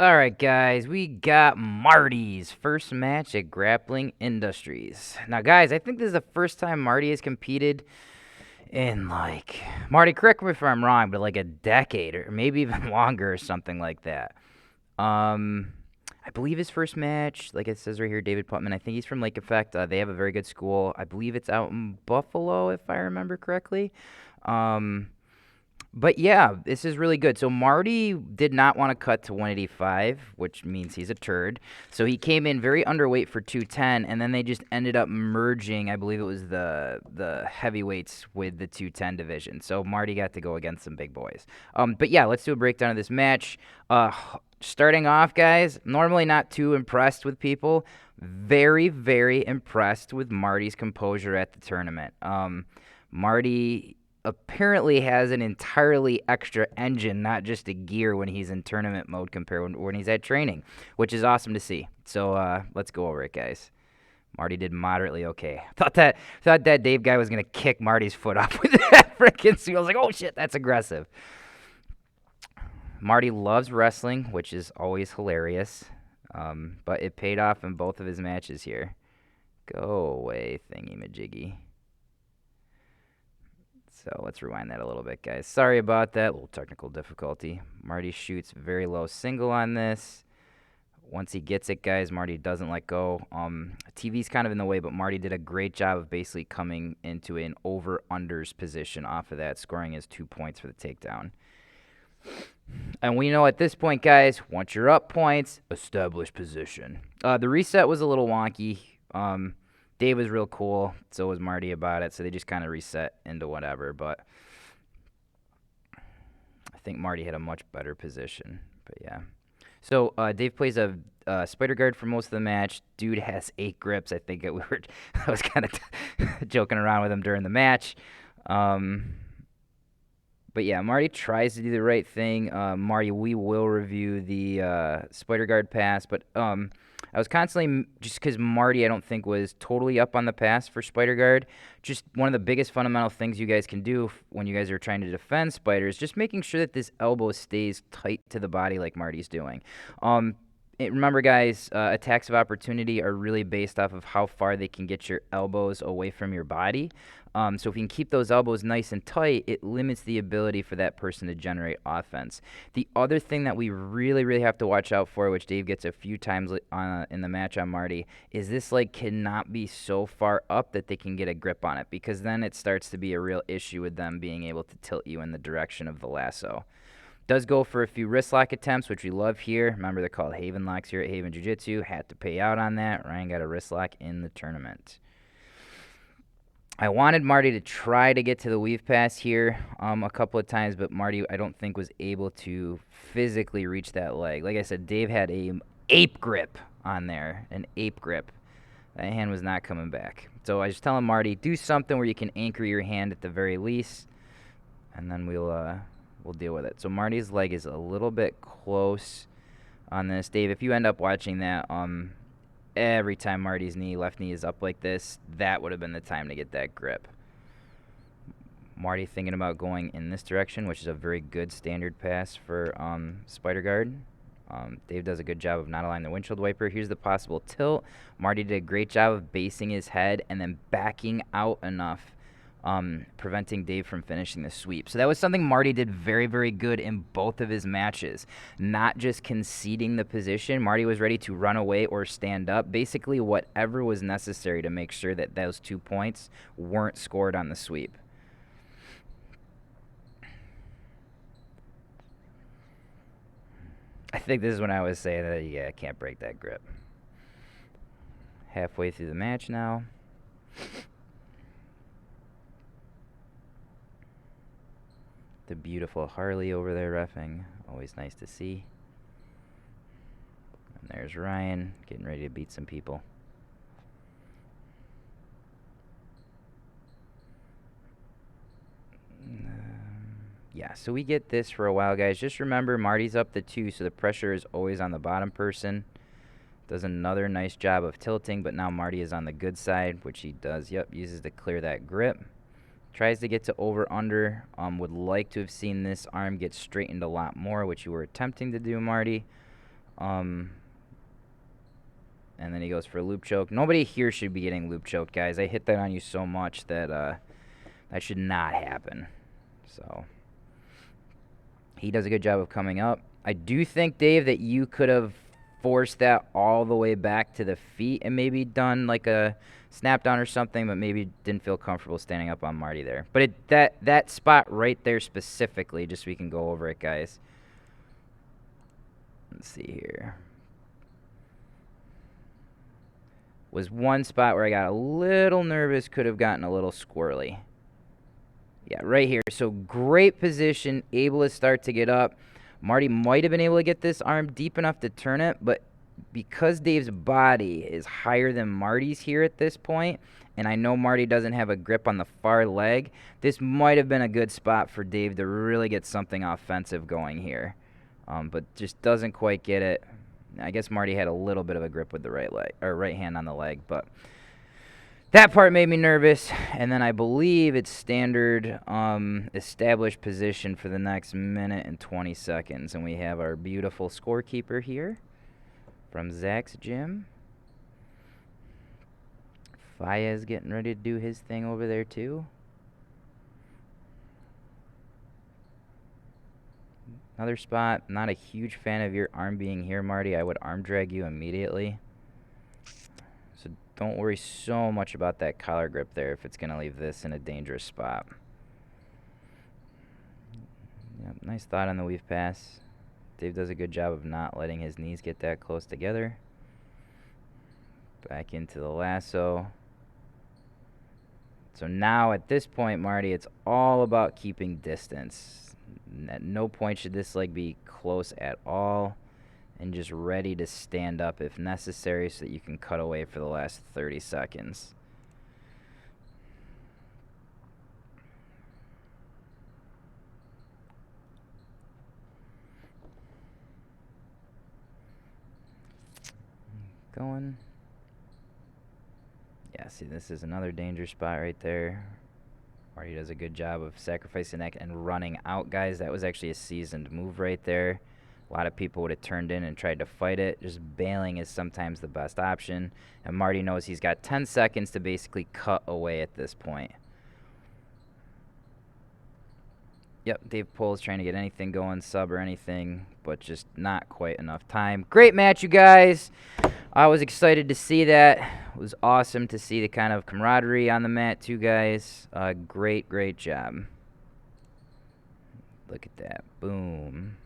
All right, guys, we got Marty's first match at Grappling Industries. Now, guys, I think this is the first time Marty has competed in Marty, correct me if I'm wrong, but like a decade or maybe even longer or something like that. Um, I believe his first match, like it says right here, David Putman. I think he's from Lake Effect. They have a very good school. I believe it's out in Buffalo, if I remember correctly. Um, but yeah, this is really good. So Marty did not want to cut to 185, which means he's a turd. So he came in very underweight for 210, and then they just ended up merging. I believe it was the heavyweights with the 210 division. So Marty got to go against some big boys. But yeah, let's do a breakdown of this match. Starting off, guys, normally not too impressed with people. Very, very impressed with Marty's composure at the tournament. Marty apparently has an entirely extra engine, not just a gear when he's in tournament mode compared when he's at training, which is awesome to see. So let's go over it, guys. Marty did moderately okay. Thought that Dave guy was gonna kick Marty's foot off with that freaking suit. I was like, oh shit, that's aggressive. Marty loves wrestling, which is always hilarious, but it paid off in both of his matches here. Go away, thingy majiggy. So let's rewind that a little bit, guys. Sorry about that. A little technical difficulty. Marty shoots very low single on this. Once he gets it, guys, Marty doesn't let go. TV's kind of in the way, but Marty did a great job of basically coming into an over-unders position off of that, scoring his 2 points for the takedown. And we know at this point, guys, once you're up points, establish position. The reset was a little wonky. Dave was real cool, so was Marty about it, so they just kind of reset into whatever, but I think Marty had a much better position, but yeah. So Dave plays a spider guard for most of the match. Dude has 8 grips. I think I was kind of joking around with him during the match. But yeah, Marty tries to do the right thing. Marty, we will review the Spider Guard pass, but I was constantly, just because Marty I don't think was totally up on the pass for Spider Guard. Just one of the biggest fundamental things you guys can do when you guys are trying to defend spiders, just making sure that this elbow stays tight to the body like Marty's doing. Remember, guys, attacks of opportunity are really based off of how far they can get your elbows away from your body. So if you can keep those elbows nice and tight, it limits the ability for that person to generate offense. The other thing that we really, really have to watch out for, which Dave gets a few times in the match on Marty, is this cannot be so far up that they can get a grip on it, because then it starts to be a real issue with them being able to tilt you in the direction of the lasso. Does go for a few wrist lock attempts, which we love here. Remember, they're called Haven locks here at Haven Jiu-Jitsu. Had to pay out on that. Ryan got a wrist lock in the tournament. I wanted Marty to try to get to the weave pass here a couple of times, but Marty, I don't think, was able to physically reach that leg. Like I said, Dave had a ape grip on there, an ape grip. That hand was not coming back. So I was telling Marty, do something where you can anchor your hand at the very least, and then we'll deal with it. So Marty's leg is a little bit close on this. Dave, if you end up watching that, every time Marty's left knee is up like this, that would have been the time to get that grip. Marty thinking about going in this direction, which is a very good standard pass for Spider Guard. Dave does a good job of not allowing the windshield wiper. Here's the possible tilt. Marty did a great job of basing his head and then backing out enough, preventing Dave from finishing the sweep. So that was something Marty did very, very good in both of his matches. Not just conceding the position. Marty was ready to run away or stand up. Basically, whatever was necessary to make sure that those 2 points weren't scored on the sweep. I think this is when I was saying that, yeah, I can't break that grip. Halfway through the match now. The beautiful Harley over there reffing. Always nice to see. And there's Ryan getting ready to beat some people. Yeah, so we get this for a while, guys. Just remember, Marty's up the 2, so the pressure is always on the bottom person. Does another nice job of tilting, but now Marty is on the good side, which he does, uses to clear that grip. Tries to get to over-under. Would like to have seen this arm get straightened a lot more, which you were attempting to do, Marty. And then he goes for a loop choke. Nobody here should be getting loop choked, guys. I hit that on you so much that that should not happen. So he does a good job of coming up. I do think, Dave, that you could have forced that all the way back to the feet and maybe done like a snap down or something, but maybe didn't feel comfortable standing up on Marty there. But that spot right there specifically, just so we can go over it, guys. Let's see here. Was one spot where I got a little nervous, could have gotten a little squirrely. Yeah, right here. So great position, able to start to get up. Marty might have been able to get this arm deep enough to turn it, but because Dave's body is higher than Marty's here at this point, and I know Marty doesn't have a grip on the far leg, this might have been a good spot for Dave to really get something offensive going here. But just doesn't quite get it. I guess Marty had a little bit of a grip with the right leg, or right hand on the leg, but that part made me nervous. And then I believe it's standard established position for the next minute and 20 seconds. And we have our beautiful scorekeeper here from Zach's gym. Faya's getting ready to do his thing over there too. Another spot, not a huge fan of your arm being here, Marty. I would arm drag you immediately. So don't worry so much about that collar grip there if it's going to leave this in a dangerous spot. Yep, nice thought on the weave pass. Dave does a good job of not letting his knees get that close together. Back into the lasso. So now at this point, Marty, it's all about keeping distance. At no point should this leg be close at all, and just ready to stand up if necessary so that you can cut away for the last 30 seconds. Going. Yeah, see, this is another danger spot right there. Marty does a good job of sacrificing that and running out, guys. That was actually a seasoned move right there. A lot of people would have turned in and tried to fight it. Just bailing is sometimes the best option. And Marty knows he's got 10 seconds to basically cut away at this point. Yep, Dave Pohl's trying to get anything going, sub or anything, but just not quite enough time. Great match, you guys. I was excited to see that. It was awesome to see the kind of camaraderie on the mat, too, guys. Great job. Look at that. Boom.